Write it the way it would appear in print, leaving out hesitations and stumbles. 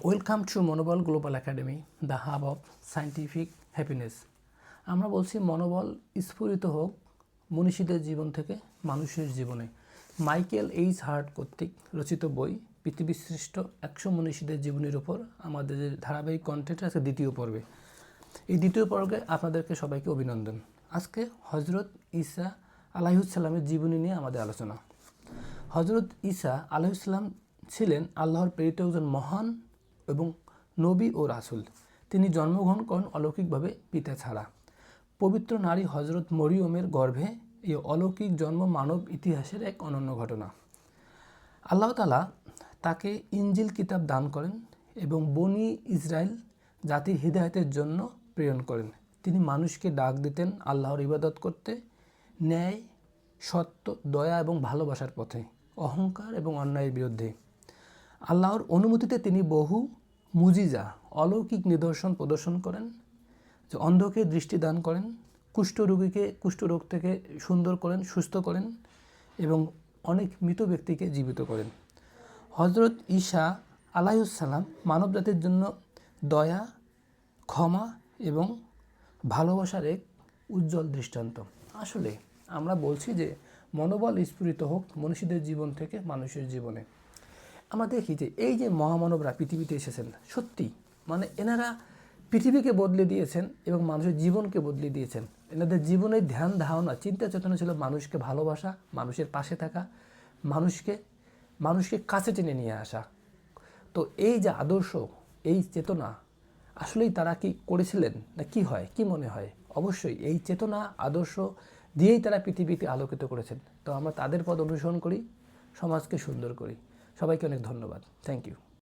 Welcome to মনোবল global academy, the hub of scientific happiness. আমরা বলছি মনোবল স্ফুরিত হোক মনীষীদের জীবন থেকে মানুষের জীবনে। মাইকেল এইচ হার্ট কর্তৃক রচিত বই পৃথিবীর শ্রেষ্ঠ 100 মনীষীদের জীবনের উপর আমাদের ধারাবাহিক কন্টেন্ট আজকে দ্বিতীয় পর্বে। এই দ্বিতীয় পর্বে আপনাদেরকে সবাইকে অভিনন্দন। আজকে হজরত ঈসা আলাইহিসসালামের জীবনী নিয়ে আমাদের আলোচনা। হজরত ঈসা আলাইহিসসালাম ছিলেন আল্লাহর প্রেরিত একজন মহান এবং নবী ও রাসূল। তিনি জন্মগ্রহণ করেন অলৌকিকভাবে পিতা ছাড়া। পবিত্র নারী হজরত মরিয়মের গর্ভে এই অলৌকিক জন্ম মানব ইতিহাসের এক অনন্য ঘটনা। আল্লাহ তাআলা তাকে ইনজিল কিতাব দান করেন এবং বনি ইসরায়েল জাতির হিদায়াতের জন্য প্রেরণ করেন। তিনি মানুষকে ডাক দিতেন আল্লাহর ইবাদত করতে, ন্যায়, সত্য, দয়া এবং ভালোবাসার পথে, অহংকার এবং অন্যায়ের বিরুদ্ধে। আল্লাহর অনুমতিতে তিনি বহু মুজিজা, অলৌকিক নিদর্শন প্রদর্শন করেন, যে অন্ধকে দৃষ্টি দান করেন, কুষ্ঠরোগীকে কুষ্ঠরোগ থেকে সুন্দর করেন, সুস্থ করেন এবং অনেক মৃত ব্যক্তিকে জীবিত করেন। হজরত ঈসা আলাইহিসসালাম মানবজাতির জন্য দয়া, ক্ষমা এবং ভালোবাসার এক উজ্জ্বল দৃষ্টান্ত। আসলে আমরা বলছি যে মনোবল স্ফুরিত হোক মনীষীদের জীবন থেকে মানুষের জীবনে। আমরা দেখি যে এই যে মহামানবরা পৃথিবীতে এসেছেন, সত্যি মানে এনারা পৃথিবীকে বদলে দিয়েছেন এবং মানুষের জীবনকে বদলে দিয়েছেন। এনাদের জীবনের ধ্যান ধারণা, চিন্তা চেতনা ছিল মানুষকে ভালোবাসা, মানুষের পাশে থাকা, মানুষকে কাছে টেনে নিয়ে আসা। তো এই যে আদর্শ, এই চেতনা আসলেই তারা কি করেছিলেন না কি হয়, কি মনে হয়? অবশ্যই এই চেতনা আদর্শ দিয়েই তারা পৃথিবীতে আলোকিত করেছেন। তো আমরা তাদের পথ অনুসরণ করি, সমাজকে সুন্দর করি। সবাইকে অনেক ধন্যবাদ। Thank you.